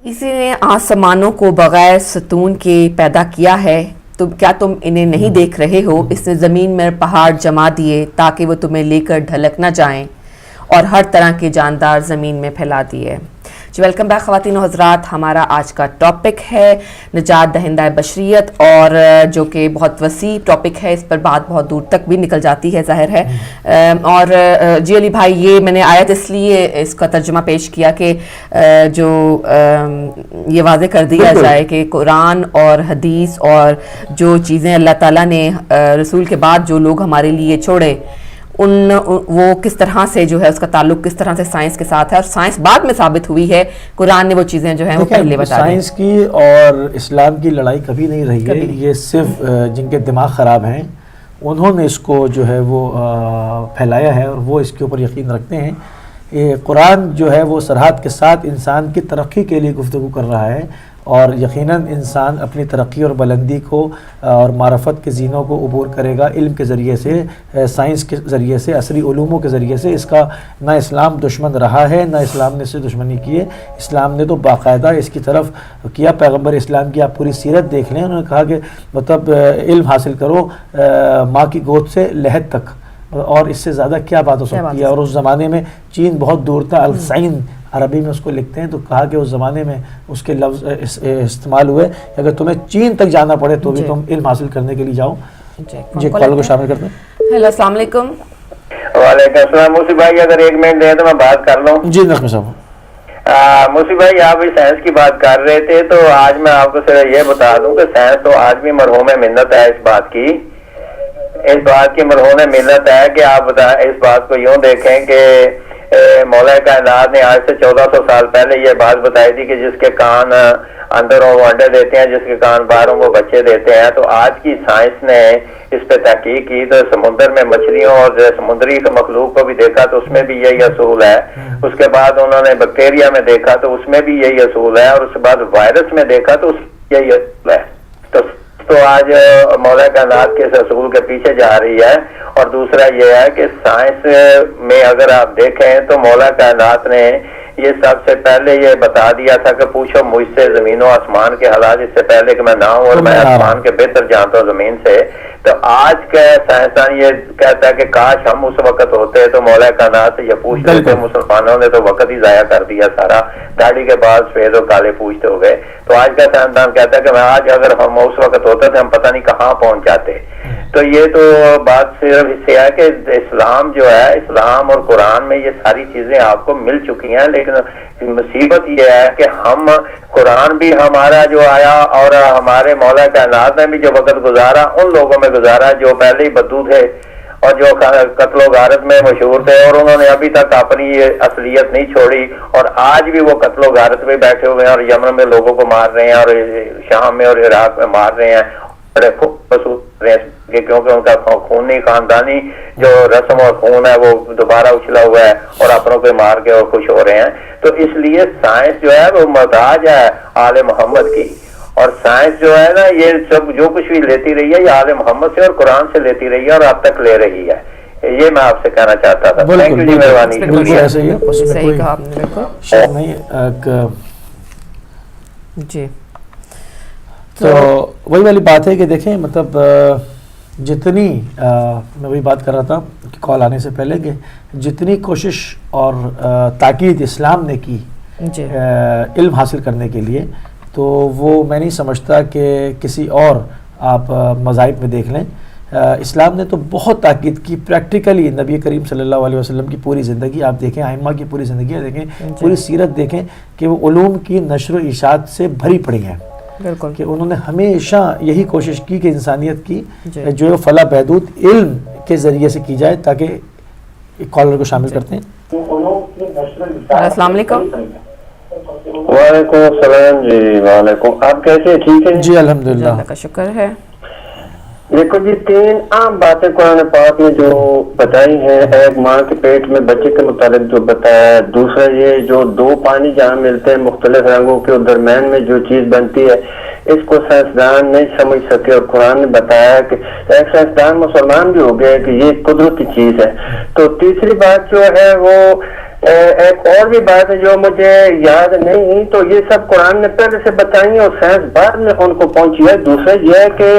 کسی نے آسمانوں کو بغیر ستون کے پیدا کیا ہے، تو کیا تم انہیں نہیں دیکھ رہے ہو؟ اس نے زمین میں پہاڑ جما دیے تاکہ وہ تمہیں لے کر ڈھلک نہ جائیں، اور ہر طرح کے جاندار زمین میں پھیلا دیے۔ جی ویلکم بیک خواتین و حضرات، ہمارا آج کا ٹاپک ہے نجات دہندہ بشریت، اور جو کہ بہت وسیع ٹاپک ہے، اس پر بات بہت دور تک بھی نکل جاتی ہے ظاہر ہے۔ اور جی علی بھائی، یہ میں نے آیت اس لیے اس کا ترجمہ پیش کیا کہ جو یہ واضح کر دیا جائے کہ قرآن اور حدیث اور جو چیزیں اللہ تعالیٰ نے رسول کے بعد جو لوگ ہمارے لیے چھوڑے، وہ کس طرح سے جو ہے اس کا تعلق کس طرح سے سائنس کے ساتھ ہے، اور سائنس بعد میں ثابت ہوئی ہے، قرآن نے وہ چیزیں جو ہیں وہ پہلے بتا دی۔ سائنس کی اور اسلام کی لڑائی کبھی نہیں رہی ہے، یہ صرف جن کے دماغ خراب ہیں انہوں نے اس کو جو ہے وہ پھیلایا ہے، اور وہ اس کے اوپر یقین رکھتے ہیں۔ یہ قرآن جو ہے وہ سرحد کے ساتھ انسان کی ترقی کے لیے گفتگو کر رہا ہے، اور یقیناً انسان اپنی ترقی اور بلندی کو اور معرفت کے زینوں کو عبور کرے گا علم کے ذریعے سے، سائنس کے ذریعے سے، عصری علوموں کے ذریعے سے۔ اس کا نہ اسلام دشمن رہا ہے، نہ اسلام نے اس سے دشمنی کی ہے۔ اسلام نے تو باقاعدہ اس کی طرف کیا۔ پیغمبر اسلام کی آپ پوری سیرت دیکھ لیں، انہوں نے کہا کہ مطلب علم حاصل کرو ماں کی گود سے لحد تک، اور اس سے زیادہ کیا بات ہو سکتی ہے۔ اور اس زمانے میں چین بہت دور تھا، السعین عربی میں اس کو لکھتے ہیں، تو کہا کہ اس زمانے میں اس کے لفظ استعمال ہوئے کہ اگر تمہیں چین تک جانا پڑے تو بھی تم علم حاصل کرنے کے لیے جاؤ۔ جی کال کو شامل کرتے ہیں۔ ہیلو، السلام علیکم۔ وعلیکم السلام۔ موسی بھائی اگر ایک منٹ دیں تو میں بات کر لوں۔ جی نقمی صاحب۔ موسی بھائی آپ بھی سائنس کی بات کر رہے تھے، تو آج میں آپ کو صرف یہ بتا دوں کہ سائنس تو آج بھی مرہون منت ہے اس بات کی مرہون منت ہے کہ آپ اس بات کو یوں دیکھیں کہ مولا کائنات نے آج سے 1400 سال پہلے یہ بات بتائی تھی کہ جس کے کان اندر ہوں وہ انڈے دیتے ہیں، جس کے کان باہر ہوں وہ بچے دیتے ہیں۔ تو آج کی سائنس نے اس پہ تحقیق کی، تو سمندر میں مچھلیوں اور سمندری مخلوق کو بھی دیکھا تو اس میں بھی یہی اصول ہے۔ اس کے بعد انہوں نے بیکٹیریا میں دیکھا تو اس میں بھی یہی اصول ہے، اور اس کے بعد وائرس میں دیکھا تو اس میں یہی اصول ہے۔ تو آج مولا کائنات کے اس اصول کے پیچھے جا رہی ہے۔ اور دوسرا یہ ہے کہ سائنس میں اگر آپ دیکھیں تو مولا کائنات نے یہ سب سے پہلے یہ بتا دیا تھا کہ پوچھو مجھ سے زمین و آسمان کے حالات اس سے پہلے کہ میں نہ ہوں، اور میں آسمان کے بہتر جانتا ہوں زمین سے۔ تو آج کا سائنسدان یہ کہتا ہے کہ کاش ہم اس وقت ہوتے تو مولا کائنات سے یہ پوچھتے تھے۔ مسلمانوں نے تو وقت ہی ضائع کر دیا سارا، داڑھی کے بعد سفید و کالے پوچھتے ہو گئے۔ تو آج کا سائنسدان کہتا ہے کہ آج اگر ہم اس وقت ہوتے تھے ہم پتہ نہیں کہاں پہنچ جاتے۔ تو یہ تو بات صرف اس سے ہے کہ اسلام جو ہے، اسلام اور قرآن میں یہ ساری چیزیں آپ کو مل چکی ہیں، لیکن مصیبت یہ ہے کہ ہم قرآن بھی ہمارا جو آیا اور ہمارے مولا کائنات نے بھی جو وقت گزارا ان لوگوں میں گزارا جو پہلے ہی بدو تھے اور جو قتل و غارت میں مشہور تھے، اور انہوں نے ابھی تک اپنی اصلیت نہیں چھوڑی، اور آج بھی وہ قتل و غارت میں بیٹھے ہوئے ہیں، اور یمن میں لوگوں کو مار رہے ہیں، اور شام میں اور عراق میں مار رہے ہیں، کیونکہ ان کا خونی خاندانی جو رسم اور خون ہے وہ دوبارہ اچھلا ہوا ہے، اور اپنوں کو مار کے اور خوش ہو رہے ہیں۔ تو اس لیے سائنس جو ہے وہ محتاج ہے آل محمد کی، اور سائنس جو ہے نا یہ سب جو کچھ بھی لیتی رہی ہے یہ آل محمد سے اور قرآن سے لیتی رہی ہے، اور اب تک لے رہی ہے۔ یہ میں آپ سے کہنا چاہتا تھا۔ تھینک یو جی، مہربانی۔ صحیح کہا آپ نے، بالکل جی۔ تو وہی والی بات ہے کہ دیکھیں مطلب جتنی میں وہی بات کر رہا تھا کہ کال آنے سے پہلے کہ جتنی کوشش اور تاکید اسلام نے کی علم حاصل کرنے کے لیے، تو وہ میں نہیں سمجھتا کہ کسی اور آپ مذاہب میں دیکھ لیں۔ اسلام نے تو بہت تاکید کی پریکٹیکلی، نبی کریم صلی اللہ علیہ وسلم کی پوری زندگی آپ دیکھیں، ائمہ کی پوری زندگی دیکھیں، پوری سیرت دیکھیں کہ وہ علوم کی نشر و اشاعت سے بھری پڑی ہیں، کہ انہوں نے ہمیشہ یہی کوشش کی کہ انسانیت کی جو فلاح بہبود علم کے ذریعے سے کی جائے۔ تاکہ ایک کالر کو شامل کرتے ہیں۔ السلام علیکم۔ وعلیکم السلام جی۔ وعلیکم، آپ کیسے؟ ٹھیک ہے جی الحمدللہ، اللہ کا شکر ہے۔ دیکھو جی، 3 عام باتیں قرآن پاک میں جو بتائی ہیں، ایک ماں کے پیٹ میں بچے کے متعلق جو بتایا ہے، دوسرا یہ جو 2 پانی جہاں ملتے ہیں مختلف رنگوں کے اور درمیان میں جو چیز بنتی ہے، اس کو سائنسدان نہیں سمجھ سکے، اور قرآن نے بتایا کہ ایک سائنسدان مسلمان بھی ہو گیا کہ یہ قدرتی چیز ہے۔ تو تیسری بات جو ہے وہ ایک اور بھی بات ہے جو مجھے یاد نہیں، تو یہ سب قرآن نے پہلے سے بتائی اور سائنس بعد میں ان کو پہنچی ہے۔ دوسرا یہ ہے کہ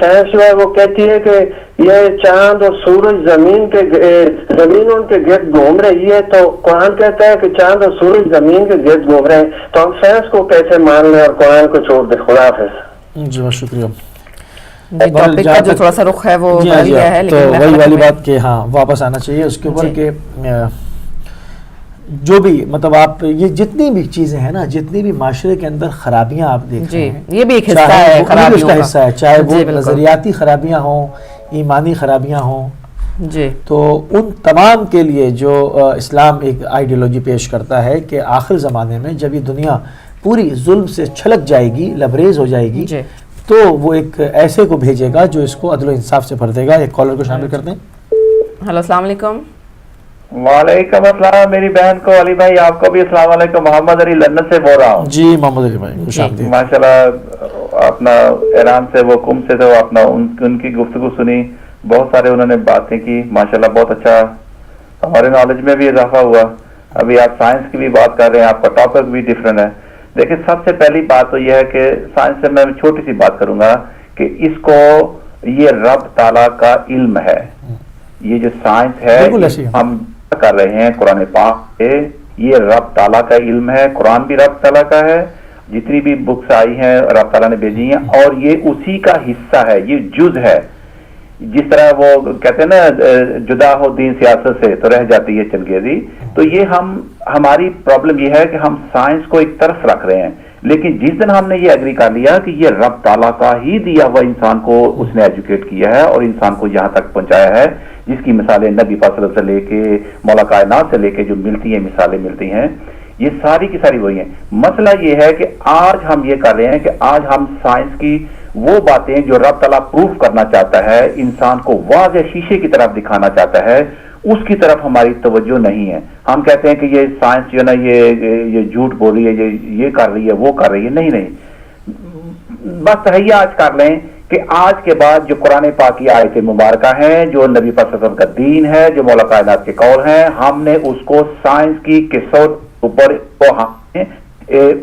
سائنس جو ہے وہ کہتی ہے کہ یہ چاند اور سورج زمین ان کے گرد گھوم رہی ہے، تو قرآن کہتا ہے کہ چاند اور سورج زمین کے گرد گھوم رہے ہیں، تو ہم سائنس کو کیسے مان لیں اور قرآن کو چھوڑ دیں؟ خدا حافظ۔ جی بہت شکریہ۔ جی ٹاپک کا جو تھوڑا سا رخ ہے وہ وہی ہے، تو لیکن وہی والی بات کہ ہاں واپس آنا چاہیے اس کے اوپر کہ جو بھی مطلب آپ یہ جتنی بھی چیزیں ہیں نا، جتنی بھی معاشرے کے اندر خرابیاں آپ دیکھ رہے ہیں، یہ بھی ایک حصہ ہے اس کا حصہ ہے، چاہے وہ نظریاتی خرابیاں ہوں، ایمانی خرابیاں ہوں، جی تو ان تمام کے لیے جو اسلام ایک آئیڈیالوجی پیش کرتا ہے کہ آخر زمانے میں جب یہ دنیا پوری ظلم سے چھلک جائے گی، لبریز ہو جائے گی، تو وہ ایک ایسے کو بھیجے گا جو اس کو عدل و انصاف سے بھر دے گا۔ ایک کالر کو شامل کرتے ہیں۔ ہلو السلام علیکم۔ وعلیکم السلام، میری بہن کو علی بھائی، آپ کو بھی السلام علیکم، محمد علی لندن سے بول رہا ہوں۔ جی محمد علی بھائی خوش آمدید۔ ماشاءاللہ اپنا ایران سے وہ کم سے تو اپنا ان کی گفتگو سنی، بہت سارے انہوں نے باتیں کی، ماشاءاللہ بہت اچھا، ہمارے نالج میں بھی اضافہ ہوا۔ ابھی آپ سائنس کی بھی بات کر رہے ہیں، آپ کا ٹاپک بھی ڈفرینٹ ہے۔ دیکھیں سب سے پہلی بات تو یہ ہے کہ سائنس سے میں چھوٹی سی بات کروں گا کہ اس کو یہ رب تعالیٰ کا علم ہے، یہ جو سائنس ہے ہم کر رہے ہیں قرآن پاک سے، یہ رب تعالیٰ کا علم ہے، قرآن بھی رب تعالیٰ کا ہے، جتنی بھی بکس آئی ہیں رب تعالیٰ نے بھیجی ہیں، اور یہ اسی کا حصہ ہے، یہ جز ہے۔ جس طرح وہ کہتے ہیں نا جدا ہو دین سیاست سے تو رہ جاتی ہے چنگیزی، تو یہ ہماری پرابلم یہ ہے کہ ہم سائنس کو ایک طرف رکھ رہے ہیں، لیکن جس دن ہم نے یہ ایگری کر لیا کہ یہ رب تعالیٰ کا ہی دیا ہوا انسان کو اس نے ایجوکیٹ کیا ہے اور انسان کو یہاں تک پہنچایا ہے، جس کی مثالیں نبی پاک صلی اللہ علیہ وسلم سے لے کے مولا کائنات سے لے کے جو ملتی ہیں مثالیں ملتی ہیں، یہ ساری کی ساری وہی ہیں۔ مسئلہ یہ ہے کہ آج ہم یہ کر رہے ہیں کہ آج ہم سائنس کی وہ باتیں جو رب تعالیٰ پروف کرنا چاہتا ہے، انسان کو واضح شیشے کی طرف دکھانا چاہتا ہے، اس کی طرف ہماری توجہ نہیں ہے۔ ہم کہتے ہیں کہ یہ سائنس جو ہے نا یہ جھوٹ بول رہی ہے، یہ کر رہی ہے، وہ کر رہی ہے، نہیں، بس تہیا آج کر لیں کہ آج کے بعد جو قرآن پاک کی آیت مبارکہ ہیں، جو نبی پاک صلی اللہ علیہ وسلم کا دین ہے، جو مولا کائنات کے قول ہیں، ہم نے اس کو سائنس کی قسط اوپر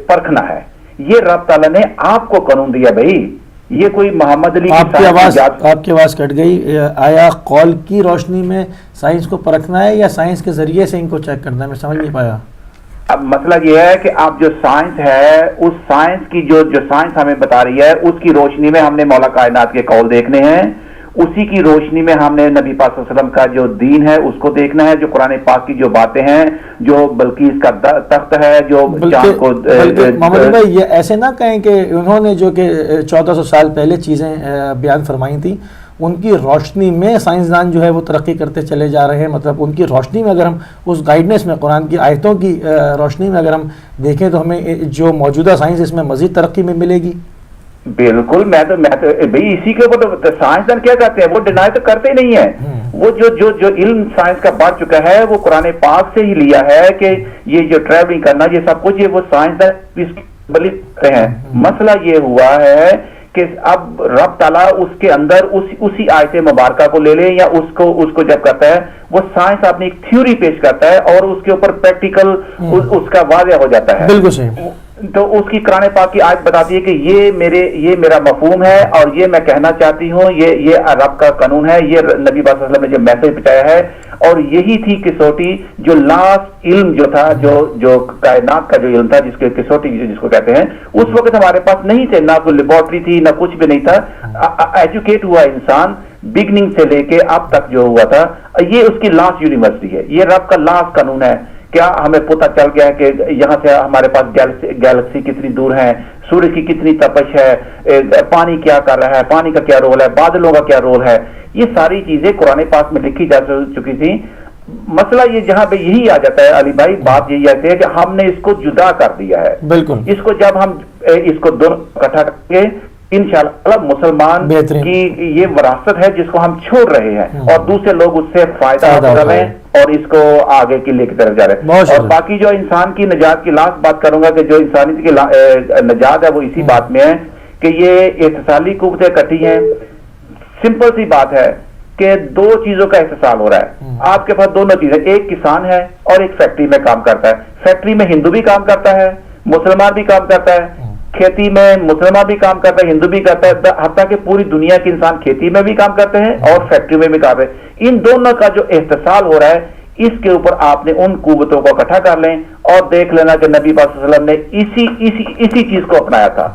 پرکھنا ہے۔ یہ رب تعالیٰ نے آپ کو قانون دیا بھائی، یہ کوئی محمد علی آپ کی آواز کٹ گئی۔ آیا قول کی روشنی میں سائنس کو پرکھنا ہے یا سائنس کے ذریعے سے ان کو چیک کرنا ہے؟ میں سمجھ نہیں پایا۔ اب مسئلہ یہ ہے کہ اب جو سائنس ہے، اس سائنس کی جو سائنس ہمیں بتا رہی ہے، اس کی روشنی میں ہم نے مولا کائنات کے قول دیکھنے ہیں، اسی کی روشنی میں ہم نے نبی پاک صلی اللہ علیہ وسلم کا جو دین ہے اس کو دیکھنا ہے، جو قرآن پاک کی جو باتیں ہیں، جو بلقیس کا تخت ہے، جو چاند کو محمد بھائی یہ ایسے نہ کہیں کہ انہوں نے جو کہ 1400 سال پہلے چیزیں بیان فرمائی تھیں، ان کی روشنی میں سائنسدان جو ہے وہ ترقی کرتے چلے جا رہے ہیں، مطلب ان کی روشنی میں اگر ہم اس گائیڈنس میں قرآن کی آیتوں کی روشنی میں اگر ہم دیکھیں تو ہمیں جو موجودہ سائنس اس میں مزید ترقی میں ملے گی۔ بالکل، میں تو بھائی اسی کے اوپر تو سائنسدان کیا کرتے ہیں، وہ ڈینائی تو کرتے ہی نہیں ہیں، وہ جو علم سائنس کا بڑھ چکا ہے وہ قرآن پاک سے ہی لیا ہے کہ یہ جو ٹریولنگ کرنا یہ سب کچھ یہ وہ سائنسدان ہیں۔ مسئلہ یہ ہوا ہے کہ اب رب تعالیٰ اس کے اندر اسی آیت مبارکہ کو لے لے یا اس کو جب کرتا ہے، وہ سائنس اپنی ایک تھیوری پیش کرتا ہے اور اس کے اوپر پریکٹیکل اس کا واضح ہو جاتا ہے۔ بالکل صحیح۔ تو اس کی قرآن پاک کی آیت بتاتی ہے کہ یہ میرا مفہوم ہے اور یہ میں کہنا چاہتی ہوں، یہ رب کا قانون ہے، یہ نبی صلی اللہ علیہ وسلم نے جو میسج پہنچایا ہے، اور یہی تھی کسوٹی جو لاسٹ علم جو تھا، جو کائنات کا جو علم تھا، جس کے کسوٹی جس کو کہتے ہیں، اس وقت ہمارے پاس نہیں تھے، نہ کوئی لیبورٹری تھی، نہ کچھ بھی نہیں تھا۔ ایجوکیٹ ہوا انسان بگننگ سے لے کے اب تک جو ہوا تھا، یہ اس کی لاسٹ یونیورسٹی ہے، یہ رب کا لاسٹ قانون ہے۔ کیا ہمیں پتہ چل گیا ہے کہ یہاں سے ہمارے پاس گیلیکسی کتنی دور ہے، سورج کی کتنی تپش ہے، پانی کیا کر رہا ہے، پانی کا کیا رول ہے، بادلوں کا کیا رول ہے، یہ ساری چیزیں قرآن پاک میں لکھی جا چکی تھی۔ مسئلہ یہ جہاں پہ یہی آ جاتا ہے علی بھائی، بات یہی آتی ہے کہ ہم نے اس کو جدا کر دیا ہے۔ بالکل، اس کو جب ہم اس کو دونوں اکٹھا کریں گے انشاءاللہ مسلمان کی یہ وراثت ہے جس کو ہم چھوڑ رہے ہیں اور دوسرے لوگ اس سے فائدہ حاصل کر رہے ہیں اور اس کو آگے کی لے کے طرف جا رہے ہیں۔ اور باقی جو انسان کی نجات کی لاسٹ بات کروں گا کہ جو انسانیت کی نجات ہے وہ اسی بات میں ہے کہ یہ اتصالی قوتیں کٹھی ہیں۔ سمپل سی بات ہے کہ دو چیزوں کا استحصال ہو رہا ہے. آپ کے پاس دونوں چیزیں, ایک کسان ہے اور ایک فیکٹری میں کام کرتا ہے. فیکٹری میں ہندو بھی کام کرتا ہے, مسلمان بھی کام کرتا ہے, کھیتی میں مسلمان بھی کام کرتا ہے, ہندو بھی کرتا ہے, حتیٰ کہ پوری دنیا کے انسان کھیتی میں بھی کام کرتے ہیں اور فیکٹری میں بھی کام کرتے ہیں. ان دونوں کا جو استحصال ہو رہا ہے, اس کے اوپر آپ نے ان قوتوں کو اکٹھا کر لیں اور دیکھ لینا کہ نبی پاک صلی اللہ علیہ وسلم نے اسی چیز کو اپنایا تھا,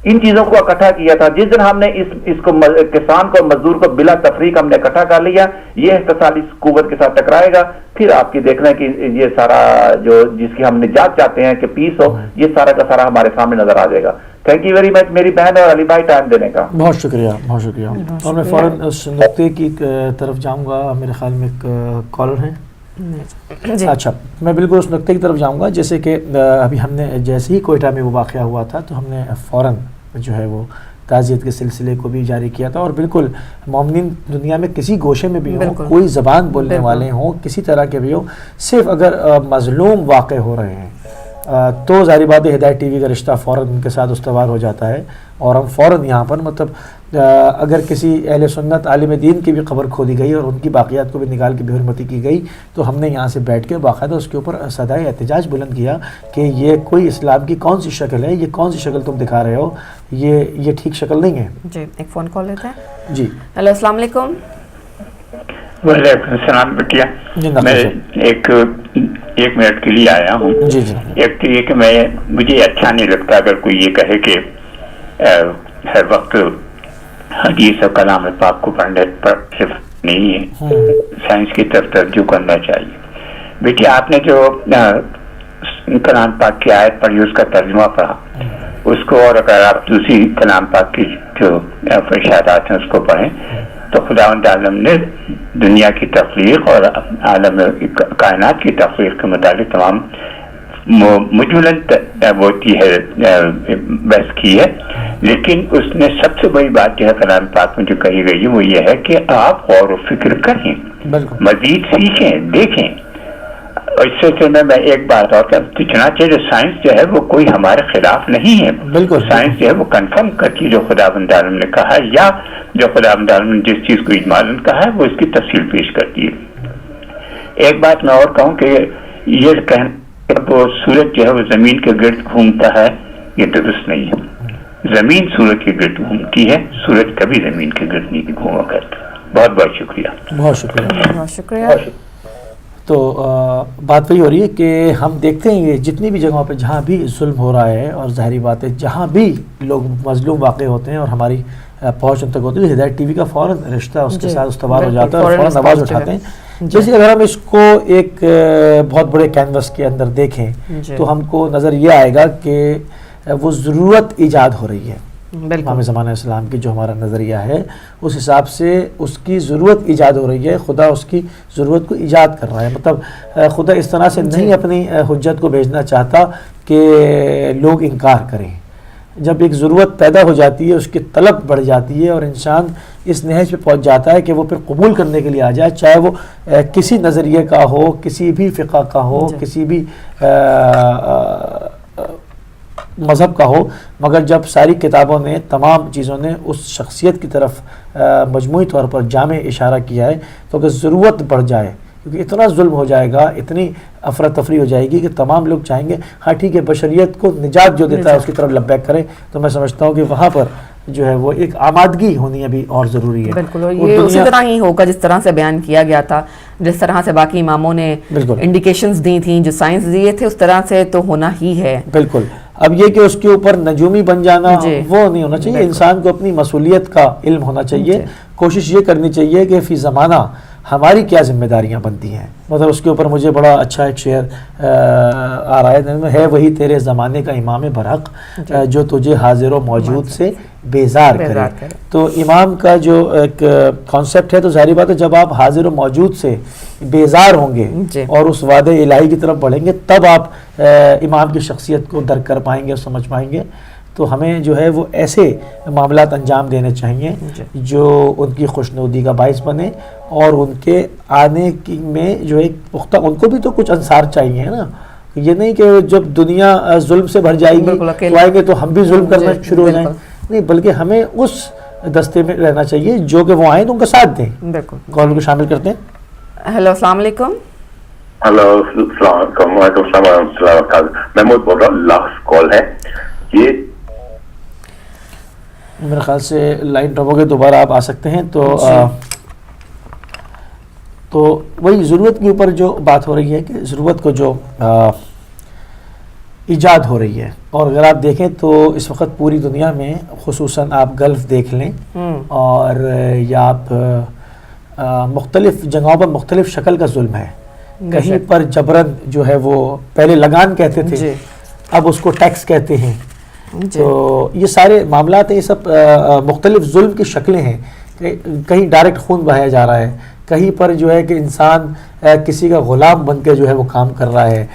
ان چیزوں کو اکٹھا کیا تھا. جس دن ہم نے اس کو کسان کو مزدور کو بلا تفریق ہم نے اکٹھا کر لیا, یہ استحصال اس قوت کے ساتھ ٹکرائے گا, پھر آپ کی دیکھنا کہ یہ سارا جو جس کی ہم نجات چاہتے ہیں کہ پیس ہو, یہ سارا کا سارا ہمارے سامنے نظر آ جائے گا. تھینک یو ویری مچ میری بہن اور علی بھائی ٹائم دینے کا. بہت شکریہ, بہت شکریہ. اور میں فوراً اس نقطے کی طرف جاؤں گا, میرے خیال میں ایک کالر ہیں. اچھا, میں بالکل اس نقطے کی طرف جاؤں گا. جیسے کہ ابھی ہم نے جیسے ہی کوئٹہ میں وہ واقعہ ہوا تھا تو ہم نے فوراً جو ہے وہ تعزیت کے سلسلے کو بھی جاری کیا تھا. اور بالکل مومنین دنیا میں کسی گوشے میں بھی ہوں, کوئی زبان بولنے والے ہوں, کسی طرح کے بھی ہوں, صرف اگر مظلوم واقع ہو رہے ہیں تو ظاہری بات ہے ہدایت ٹی وی کا رشتہ فوراً ان کے ساتھ استوار ہو جاتا ہے. اور ہم فوراً یہاں پر مطلب اگر کسی اہل سنت عالم دین کی بھی خبر کھولی گئی اور ان کی باقیات کو بھی نکال کے بے حرمتی کی گئی تو ہم نے یہاں سے بیٹھ کے باقاعدہ اس کے اوپر صدائے احتجاج بلند کیا کہ یہ کوئی اسلام کی کون سی شکل ہے, یہ کون سی شکل تم دکھا رہے ہو, یہ ٹھیک شکل نہیں ہے. جی, ایک فون کال لیتے ہیں. جی ہیلو, السلام علیکم. وعلیکم السلام بیٹیا, میں ایک منٹ کے لیے آیا ہوں. جی جی. ایک تو یہ کہ مجھے اچھا نہیں لگتا اگر کوئی یہ کہے کہ ہر وقت حدیث اور کلام پاک کو پڑھنے پر صرف نہیں ہے, سائنس کی طرف توجہ کرنا چاہیے. بیٹیا آپ نے جو کلام پاک کی آیت پڑھی اس کا ترجمہ پڑھا, اس کو, اور اگر آپ دوسری کلام پاک کی جو ارشادات ہیں اس کو پڑھیں تو خداوند عالم نے دنیا کی تخلیق اور عالم کائنات کی تخلیق کے متعلق تمام مجملاً ہوتی ہے بحث کی ہے. لیکن اس نے سب سے بڑی بات جو ہے کلام پاک میں جو کہی گئی ہے وہ یہ ہے کہ آپ غور و فکر کریں, مزید سیکھیں, دیکھیں. اس سے میں ایک بات اور چنانچہ جو سائنس جو ہے وہ کوئی ہمارے خلاف نہیں ہے. بالکل, سائنس جو ہے وہ کنفرم کرتی ہے جو خداوند عالم نے کہا ہے, یا جو خداوند عالم نے جس چیز کو اجمالاً کہا ہے وہ اس کی تفصیل پیش کرتی ہے. ایک بات میں اور کہوں کہ یہ کہنا وہ سورج جو ہے وہ زمین کے گرد گھومتا ہے, یہ درست نہیں ہے. زمین سورج کے گرد گھومتی ہے, سورج کبھی زمین کے گرد نہیں گھوما کرتا. بہت بہت شکریہ. بہت شکریہ. بہت شکریہ. تو بات وہی ہو رہی ہے کہ ہم دیکھتے ہیں کہ جتنی بھی جگہوں پہ جہاں بھی ظلم ہو رہا ہے, اور ظاہری بات ہے جہاں بھی لوگ مظلوم واقع ہوتے ہیں اور ہماری پہنچ ان تک ہوتی ہے, ہدایت ٹی وی کا فوراً رشتہ اس کے ساتھ استوار ہو جاتا ہے اور فوراً آواز اٹھاتے ہیں. جیسے اگر ہم اس کو ایک بہت بڑے کینوس کے اندر دیکھیں تو ہم کو نظر یہ آئے گا کہ وہ ضرورت ایجاد ہو رہی ہے. امام زمانہ اسلام کی جو ہمارا نظریہ ہے اس حساب سے اس کی ضرورت ایجاد ہو رہی ہے. خدا اس کی ضرورت کو ایجاد کر رہا ہے. مطلب خدا اس طرح سے نہیں اپنی حجت کو بھیجنا چاہتا کہ لوگ انکار کریں. جب ایک ضرورت پیدا ہو جاتی ہے, اس کی طلب بڑھ جاتی ہے اور انسان اس نہج پہ پہنچ جاتا ہے کہ وہ پھر قبول کرنے کے لیے آ جائے, چاہے وہ کسی نظریے کا ہو, کسی بھی فقہ کا ہو, کسی بھی مذہب کا ہو, مگر جب ساری کتابوں نے, تمام چیزوں نے اس شخصیت کی طرف مجموعی طور پر جامع اشارہ کیا ہے تو اگر ضرورت بڑھ جائے, کیونکہ اتنا ظلم ہو جائے گا, اتنی افراتفری ہو جائے گی کہ تمام لوگ چاہیں گے ہاں ٹھیک ہے بشریت کو نجات جو دیتا ہے اس کی طرف لبیک کریں, تو میں سمجھتا ہوں کہ وہاں پر جو ہے وہ ایک آمادگی ہونی ابھی اور ضروری ہے. بالکل, یہ اسی طرح ہی ہوگا جس طرح سے بیان کیا گیا تھا, جس طرح سے باقی اماموں نے انڈیکیشنز دی تھیں, جو سائنس دیے تھے, اس طرح سے تو ہونا ہی ہے. بالکل. اب یہ کہ اس کے اوپر نجومی بن جانا وہ نہیں ہونا چاہیے. انسان کو اپنی مسئولیت کا علم ہونا چاہیے. کوشش یہ کرنی چاہیے کہ فی زمانہ ہماری کیا ذمہ داریاں بنتی ہیں. مطلب اس کے اوپر مجھے بڑا اچھا ایک شعر آ رہا ہے وہی تیرے زمانے کا امام برحق جو تجھے حاضر و موجود سے بیزار کرے. تو امام کا جو ایک کانسیپٹ ہے, تو ظاہری بات ہے جب آپ حاضر و موجود سے بیزار ہوں گے اور اس وعدہ الہی کی طرف بڑھیں گے تب آپ امام کی شخصیت کو درک کر پائیں گے اور سمجھ پائیں گے. تو ہمیں جو ہے وہ ایسے معاملات انجام دینے چاہیے جو ان کی خوشنودی کا باعث بنے, اور ان کے آنے کی میں جو ایک پختہ, ان کو بھی تو کچھ انصار چاہیے نا. یہ نہیں کہ جب دنیا ظلم سے بھر جائے گی تو آئیں گے تو ہم بھی ظلم کرنا شروع ہو جائیں, نہیں, بلکہ ہمیں اس دستے میں رہنا چاہیے جو کہ وہ آئیں تو ان کا ساتھ دیں. بالکل. کال کو شامل کرتے ہیں. ہیلو السلام علیکم. ہلو السلام علیکم. وعلیکم السلام ورحمۃ اللہ وبرکاتہ. محمود بول رہا ہوں, لاسٹ کال ہے یہ. میرے خیال سے لائن ڈراپ ہو گئی, دوبارہ آپ آ سکتے ہیں. تو وہی ضرورت کے اوپر جو بات ہو رہی ہے کہ ضرورت کو جو ایجاد ہو رہی ہے, اور اگر آپ دیکھیں تو اس وقت پوری دنیا میں خصوصاً آپ گلف دیکھ لیں اور یا آپ مختلف جگہوں پر مختلف شکل کا ظلم ہے. کہیں پر جبرن جو ہے وہ پہلے لگان کہتے تھے, اب اس کو ٹیکس کہتے ہیں. تو یہ سارے معاملات ہیں, یہ سب مختلف ظلم کی شکلیں ہیں. کہیں ڈائریکٹ خون بہایا جا رہا ہے, کہیں پر جو ہے کہ انسان کسی کا غلام بن کے جو ہے وہ کام کر رہا ہے.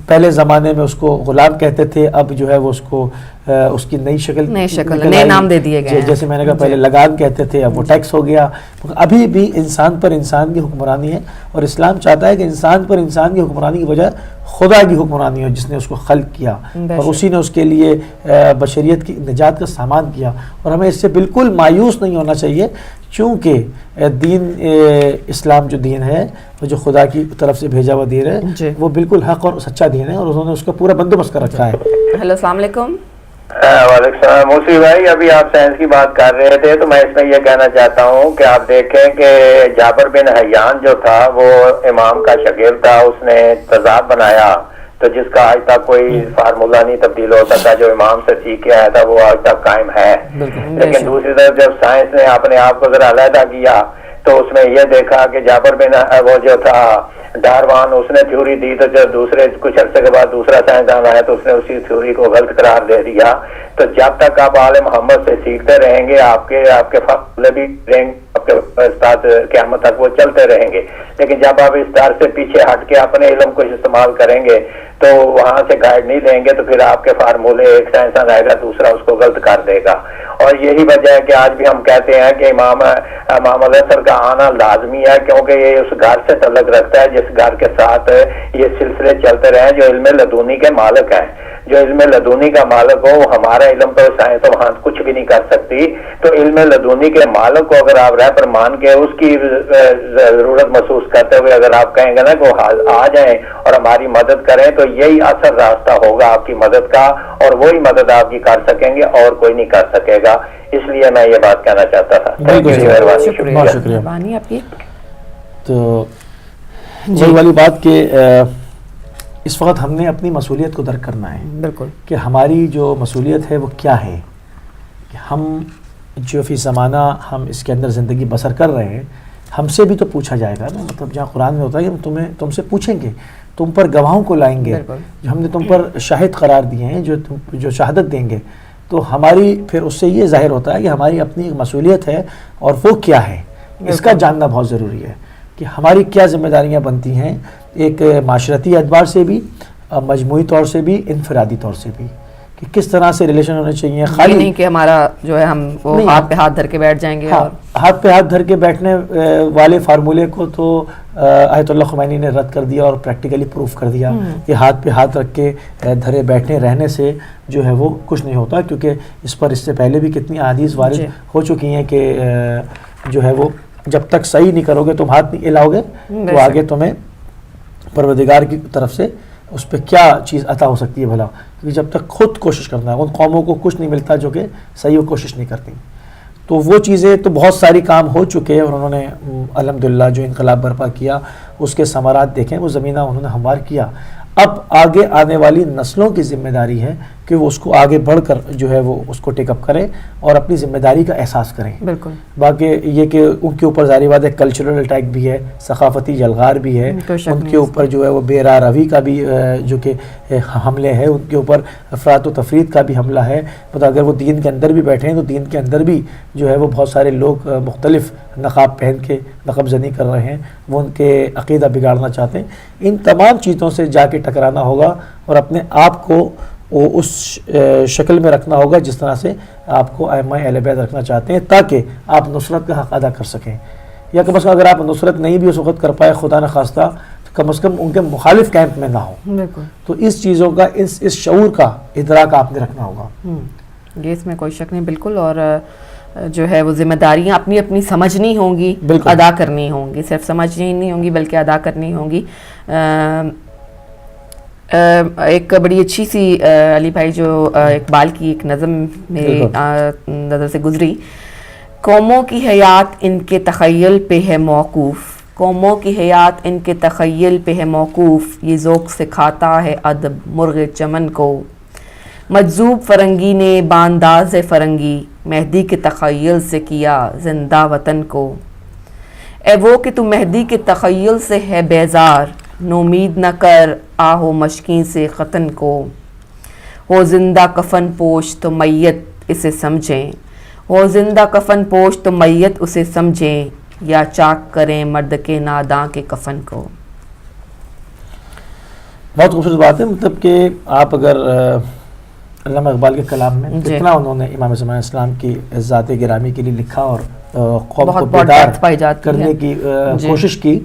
پہلے زمانے میں اس کو غلام کہتے تھے, اب جو ہے وہ اس کو اس کی نئی شکل نئے نام دے دیے گئے. جیسے میں نے کہا پہلے لگان کہتے تھے, اب وہ ٹیکس ہو گیا. ابھی بھی انسان پر انسان کی حکمرانی ہے, اور اسلام چاہتا ہے کہ انسان پر انسان کی حکمرانی کی بجائے خدا کی حکمرانی ہو جس نے اس کو خلق کیا, اور اسی نے اس کے لیے بشریت کی نجات کا سامان کیا. اور ہمیں اس سے بالکل مایوس نہیں ہونا چاہیے, چونکہ دین اسلام جو دین ہے, جو خدا کی طرف سے بھیجا ہوا دین ہے, وہ بالکل حق اور سچا دین ہے, اور انہوں نے اس کا پورا بندوبست کر رکھا ہے. ہیلو السلام علیکم. وعلیکم السلام. موسی بھائی, ابھی آپ سائنس کی بات کر رہے تھے تو میں اس میں یہ کہنا چاہتا ہوں کہ آپ دیکھیں کہ جابر بن حیان جو تھا وہ امام کا شاگرد تھا, اس نے تضاد بنایا تو جس کا آج تک کوئی فارمولہ نہیں تبدیل ہوتا تھا, جو امام سے سیکھ کے آیا تھا وہ آج تک قائم ہے. لیکن دوسری طرف جب سائنس نے اپنے آپ کو ذرا علیحدہ کیا تو اس میں یہ دیکھا کہ جابر بن وہ جو تھا ڈاروان, اس نے تھیوری دی تو جب دوسرے کچھ عرصے کے بعد دوسرا سائنسدان آیا تو اس نے اسی تھیوری کو غلط قرار دے دیا. تو جب تک آپ آل محمد سے سیکھتے رہیں گے, آپ کے فاصلے بھی رہیں گے, آپ کے استاد قیامت تک وہ چلتے رہیں گے. لیکن جب آپ استاد سے پیچھے ہٹ کے اپنے علم کو استعمال کریں گے تو وہاں سے گائیڈ نہیں لیں گے, تو پھر آپ کے فارمولے ایک سائنسدان آئے گا, دوسرا اس کو غلط کر دے گا. اور یہی وجہ ہے کہ آج بھی ہم کہتے ہیں کہ امام علیہ کا آنا لازمی ہے, کیونکہ یہ اس گھر سے تعلق رکھتا ہے جس گھر کے ساتھ یہ سلسلے چلتے رہے, جو علم لدونی کے مالک ہیں. جو علم لدونی کا مالک ہو, ہمارا علم تو سائنس و وہاں کچھ بھی نہیں کر سکتی. تو علم لدونی کے مالک کو اگر آپ رہ پر مان کے اس کی ضرورت محسوس کرتے ہوئے اگر آپ کہیں گے نا کہ وہ آ جائیں اور ہماری مدد کریں, تو یہی اصل راستہ ہوگا آپ کی مدد کا, اور وہی مدد آپ کی کر سکیں گے اور کوئی نہیں کر سکے گا. اس لیے میں یہ بات کہنا چاہتا تھا. بہت شکریہ آپ کی. تو وہی والی بات کہ اس وقت ہم نے اپنی مسئولیت کو درک کرنا ہے. بالکل. کہ ہماری جو مسئولیت ہے وہ کیا ہے, کہ ہم جو فی زمانہ ہم اس کے اندر زندگی بسر کر رہے ہیں, ہم سے بھی تو پوچھا جائے گا نا. مطلب جہاں قرآن میں ہوتا ہے کہ تم سے پوچھیں گے, تم پر گواہوں کو لائیں گے, جو ہم نے تم پر شاہد قرار دیے ہیں, جو شہادت دیں گے. تو ہماری پھر اس سے یہ ظاہر ہوتا ہے کہ ہماری اپنی ایک مسئولیت ہے, اور وہ کیا ہے اس کا جاننا بہت ضروری ہے, کہ ہماری کیا ذمہ داریاں بنتی ہیں, ایک معاشرتی اعتبار سے بھی, مجموعی طور سے بھی, انفرادی طور سے بھی, کہ کس طرح سے ریلیشن ہونے چاہیے. خالی نہیں کہ ہمارا جو ہے ہم وہ ہاتھ پہ ہاتھ دھر کے بیٹھ جائیں گے. ہاتھ پہ ہاتھ دھر کے بیٹھنے والے فارمولے کو تو آیت اللہ خمینی نے رد کر دیا اور پریکٹیکلی پروف کر دیا کہ ہاتھ پہ ہاتھ رکھ کے دھرے بیٹھنے رہنے سے جو ہے وہ کچھ نہیں ہوتا, کیونکہ اس پر اس سے پہلے بھی کتنی احادیث وارد ہو چکی ہیں کہ جو ہے وہ جب تک صحیح نہیں کرو گے, تم ہاتھ نہیں ہلاؤ گے, تو آگے تمہیں پروردگار کی طرف سے اس پہ کیا چیز عطا ہو سکتی ہے بھلا. کیونکہ جب تک خود کوشش کرنا ہے, ان قوموں کو کچھ نہیں ملتا جو کہ صحیح و کوشش نہیں کرتی. تو وہ چیزیں تو بہت ساری کام ہو چکے ہیں, اور انہوں نے الحمدللہ جو انقلاب برپا کیا اس کے ثمرات دیکھیں, وہ زمینہ انہوں نے ہموار کیا. اب آگے آنے والی نسلوں کی ذمہ داری ہے کہ وہ اس کو آگے بڑھ کر جو ہے وہ اس کو ٹیک اپ کریں اور اپنی ذمہ داری کا احساس کریں. بالکل. باقی یہ کہ ان کے اوپر ظاہر بات ہے کلچرل اٹیک بھی ہے, ثقافتی جلغار بھی ہے, ان کے اوپر جو ہے وہ بے راہ روی کا بھی جو کہ حملے ہیں, ان کے اوپر افراط و تفرید کا بھی حملہ ہے. مطلب اگر وہ دین کے اندر بھی بیٹھے ہیں تو دین کے اندر بھی جو ہے وہ بہت سارے لوگ مختلف نقاب پہن کے نقب زنی کر رہے ہیں, وہ ان کے عقیدہ بگاڑنا چاہتے ہیں. ان تمام چیزوں سے جا کے ٹکرانا ہوگا اور اپنے آپ کو اس شکل میں رکھنا ہوگا جس طرح سے آپ کو ائمہ اہل بیت رکھنا چاہتے ہیں, تاکہ آپ نصرت کا حق ادا کر سکیں. یا کم از کم اگر آپ نصرت نہیں بھی اس وقت کر پائے خدا نخواستہ, تو کم از کم ان کے مخالف کیمپ میں نہ ہو. تو اس چیزوں کا اس شعور کا ادراک آپ نے رکھنا ہوگا. یہ اس میں کوئی شک نہیں. بالکل. اور جو ہے وہ ذمہ داریاں اپنی اپنی سمجھنی ہوں گی, ادا کرنی ہوں گی, صرف سمجھنی نہیں ہوں گی بلکہ ادا کرنی ہوں گی. ایک بڑی اچھی سی علی بھائی جو اقبال کی ایک نظم میری نظر سے گزری, قوموں کی حیات ان کے تخیل پہ ہے موقوف, قوموں کی حیات ان کے تخیل پہ ہے موقوف, یہ ذوق سکھاتا ہے ادب مرغ چمن کو. مجذوب فرنگی نے بانداز فرنگی مہدی کے تخیل سے کیا زندہ وطن کو. اے وہ کہ تو مہدی کے تخیل سے ہے بیزار, نومید نہ کر آہو مشکین سے ختن کو. ہو زندہ کفن پوش تو میت اسے سمجھیں, ہو زندہ کفن پوش تو میت اسے سمجھیں, یا چاک کریں مرد کے ناداں کے کفن کو. بہت خوبصورت بات ہے, مطلب کہ آپ اگر علامہ اقبال کے کلام میں کتنا انہوں نے امام زمان اسلام کی ذات گرامی کے لیے لکھا اور قوم کو بیدار کرنے کی کوشش کی,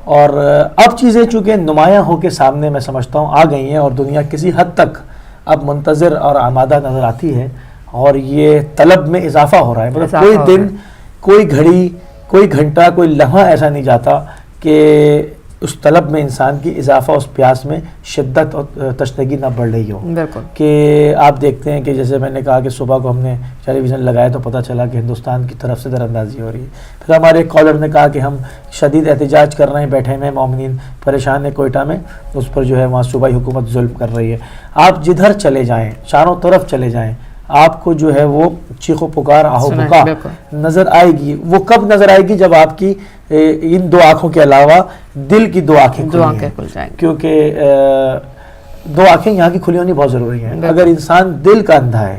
اور اب چیزیں چونکہ نمایاں ہو کے سامنے میں سمجھتا ہوں آ گئی ہیں اور دنیا کسی حد تک اب منتظر اور آمادہ نظر آتی ہے, اور یہ طلب میں اضافہ ہو رہا ہے. مطلب کوئی دن, کوئی گھڑی, کوئی گھنٹہ, کوئی لمحہ ایسا نہیں جاتا کہ اس طلب میں انسان کی اضافہ, اس پیاس میں شدت اور تشنگی نہ بڑھ رہی ہو. کہ آپ دیکھتے ہیں کہ جیسے میں نے کہا کہ صبح کو ہم نے ٹیلی ویژن لگایا تو پتہ چلا کہ ہندوستان کی طرف سے در اندازی ہو رہی ہے. پھر ہمارے ایک کالر نے کہا کہ ہم شدید احتجاج کر رہے ہیں, بیٹھے ہیں مومنین پریشان ہیں کوئٹہ میں, اس پر جو ہے وہاں صوبائی حکومت ظلم کر رہی ہے. آپ جدھر چلے جائیں, چاروں طرف چلے جائیں, آپ کو جو ہے وہ چیخ و پکار آہو بکا نظر آئے گی. وہ کب نظر آئے گی؟ جب آپ کی ان دو آنکھوں کے علاوہ دل کی دو آنکھیں کھل جائیں, کیونکہ دو آنکھیں یہاں کی کھلی ہونی بہت ضروری ہیں. اگر انسان دل کا اندھا ہے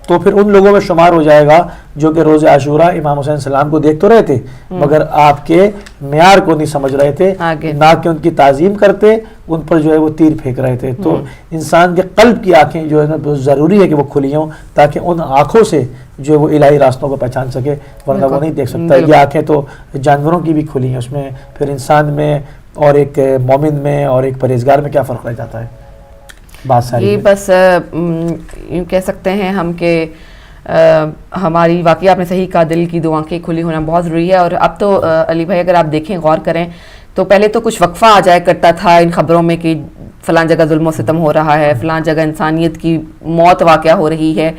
تو پھر ان لوگوں میں شمار ہو جائے گا جو کہ روز عاشورہ امام حسین السلام کو دیکھ تو رہے تھے مگر آپ کے معیار کو نہیں سمجھ رہے تھے, نہ کہ ان کی تعظیم کرتے, ان پر جو ہے وہ تیر پھینک رہے تھے. تو انسان کے قلب کی آنکھیں جو ہے نا بہت ضروری ہے کہ وہ کھلی ہوں, تاکہ ان آنکھوں سے جو ہے وہ الہی راستوں کو پہچان سکے, ورنہ وہ نہیں دیکھ سکتا. یہ آنکھیں تو جانوروں کی بھی کھلی ہیں, اس میں پھر انسان میں اور ایک مومن میں اور ایک پرہیزگار میں کیا فرق رہ جاتا ہے؟ یہ بس یوں کہہ سکتے ہیں ہم کہ ہماری واقعی آپ نے صحیح کہا, دل کی دو آنکھیں کھلی ہونا بہت ضروری ہے. اور اب تو علی بھائی اگر آپ دیکھیں, غور کریں تو پہلے تو کچھ وقفہ آ جایا کرتا تھا ان خبروں میں کہ فلاں جگہ ظلم و ستم ہو رہا ہے, فلاں جگہ انسانیت کی موت واقعہ ہو رہی ہے.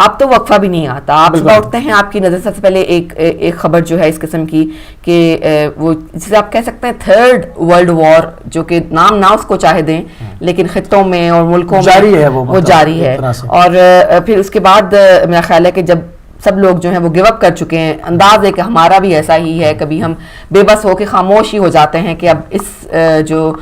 اب تو وقفہ بھی نہیں آتا, آپ صبح اٹھتے ہیں, آپ کی نظر سب سے پہلے ایک خبر جو ہے اس قسم کی کہ وہ جسے آپ کہہ سکتے ہیں تھرڈ ورلڈ وار, جو کہ نام نہ اس کو چاہے دیں لیکن خطوں میں اور ملکوں میں وہ جاری ہے. اور پھر اس کے بعد میرا خیال ہے کہ جب سب لوگ جو ہیں وہ گیو اپ کر چکے ہیں, انداز ہے کہ ہمارا بھی ایسا ہی ہے, کبھی ہم بے بس ہو کے خاموش ہی ہو جاتے ہیں کہ اب اس جو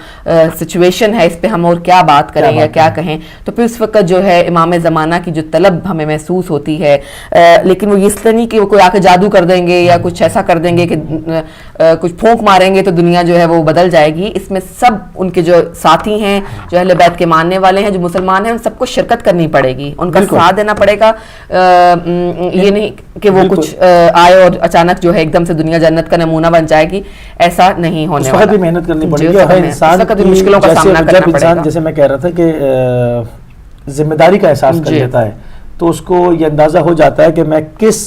سچویشن ہے اس پہ ہم اور کیا بات کریں یا کیا کہیں. تو پھر اس وقت جو ہے امام زمانہ کی جو طلب ہمیں محسوس ہوتی ہے, لیکن وہ اس طرح نہیں کہ وہ کوئی آ کے جادو کر دیں گے یا کچھ ایسا کر دیں گے کہ کچھ پھونک ماریں گے تو دنیا جو ہے وہ بدل جائے گی. اس میں سب ان کے جو ساتھی ہیں, جو اہل بیت کے ماننے والے ہیں, جو مسلمان ہیں, ان سب کو شرکت کرنی پڑے گی, ان کا ساتھ دینا پڑے گا. یہ نہیں کہ وہ کچھ آئے اور اچانک جو ہے ایک دم سے دنیا جنت کا نمونہ بن جائے گی, ایسا نہیں ہونے والا. اس وقت بھی محنت کرنی پڑے گی, انسان مشکلوں کا سامنا کرنا پڑے گا. جیسے میں کہہ رہا تھا کہ ذمہ داری کا احساس کر لیتا ہے تو اس کو یہ اندازہ ہو جاتا ہے کہ میں کس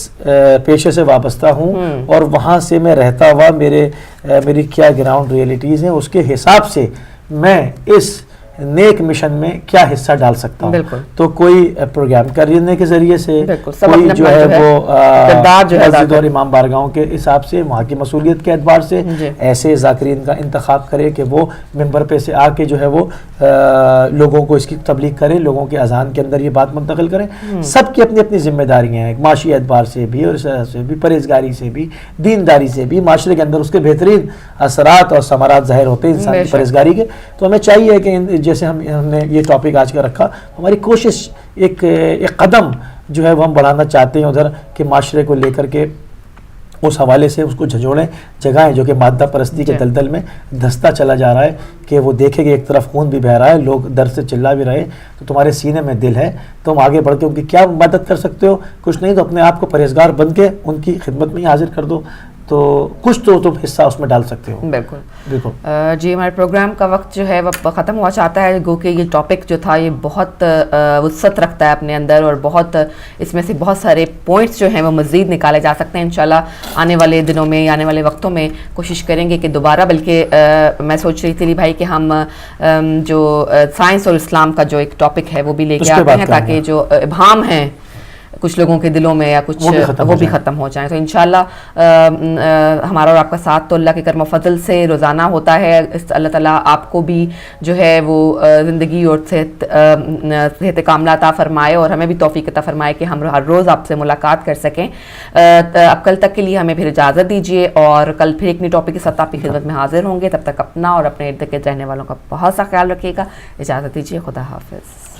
پیشے سے وابستہ ہوں اور وہاں سے میں رہتا ہوا میری کیا گراؤنڈ ریئلٹیز ہیں, اس کے حساب سے میں اس نیک مشن میں کیا حصہ ڈال سکتا ہوں. تو کوئی پروگرام کرنے کے ذریعے سے, کوئی جو ہے وہ مسجد اور امام بارگاہوں کے حساب سے, وہاں کی مسئولیت کے اعتبار سے ایسے ذاکرین کا انتخاب کرے کہ وہ ممبر پہ سے آ کے جو ہے وہ لوگوں کو اس کی تبلیغ کرے, لوگوں کے اذان کے اندر یہ بات منتقل کریں. سب کی اپنی اپنی ذمہ داریاں ہیں, معاشی اعتبار سے بھی اور سے بھی, پرہیزگاری سے بھی, دینداری سے بھی. معاشرے کے اندر اس کے بہترین اثرات اور ثمرات ظاہر ہوتے ہیں انسان کی پرہیزگاری کے. تو ہمیں چاہیے کہ جیسے ہم نے یہ ٹاپک آج کا رکھا, ہماری کوشش ایک قدم جو ہے وہ ہم بڑھانا چاہتے ہیں ادھر کہ معاشرے کو لے کر کے اس حوالے سے اس کو جھنجھوڑیں, جگہیں جو کہ مادہ پرستی کے دلدل میں دھستا چلا جا رہا ہے, کہ وہ دیکھے کہ ایک طرف خون بھی بہہ رہا ہے, لوگ درد سے چلا بھی رہے, تو تمہارے سینے میں دل ہے, تم آگے بڑھ کے ان کی کیا مدد کر سکتے ہو؟ کچھ نہیں تو اپنے آپ کو پرہیزگار بن کے ان کی خدمت میں ہی حاضر کر دو. تو کچھ تو تم حصہ اس میں ڈال سکتے ہو. بالکل بالکل. جی ہمارے پروگرام کا وقت جو ہے وہ ختم ہوا چاہتا ہے. گو کہ یہ ٹاپک جو تھا یہ بہت وسعت رکھتا ہے اپنے اندر, اور بہت اس میں سے بہت سارے پوائنٹس جو ہیں وہ مزید نکالے جا سکتے ہیں. انشاءاللہ آنے والے دنوں میں, آنے والے وقتوں میں کوشش کریں گے کہ دوبارہ, بلکہ میں سوچ رہی تھی بھائی کہ ہم جو سائنس اور اسلام کا جو ایک ٹاپک ہے وہ بھی لے کے آتے ہیں, تاکہ جو ابہام ہیں کچھ لوگوں کے دلوں میں یا کچھ وہ بھی ختم ہو جائیں. تو انشاءاللہ ہمارا اور آپ کا ساتھ تو اللہ کے کرم و فضل سے روزانہ ہوتا ہے. اللہ تعالیٰ آپ کو بھی جو ہے وہ زندگی اور صحت کاملہ عطا فرمائے, اور ہمیں بھی توفیق عطا فرمائے کہ ہم ہر روز آپ سے ملاقات کر سکیں. اب کل تک کے لیے ہمیں پھر اجازت دیجیے, اور کل پھر ایک نئی ٹاپک کے ساتھ آپ کی خدمت میں حاضر ہوں گے. تب تک اپنا اور اپنے ارد گرد رہنے والوں کا بہت سا خیال رکھیے گا. اجازت دیجیے, خدا حافظ.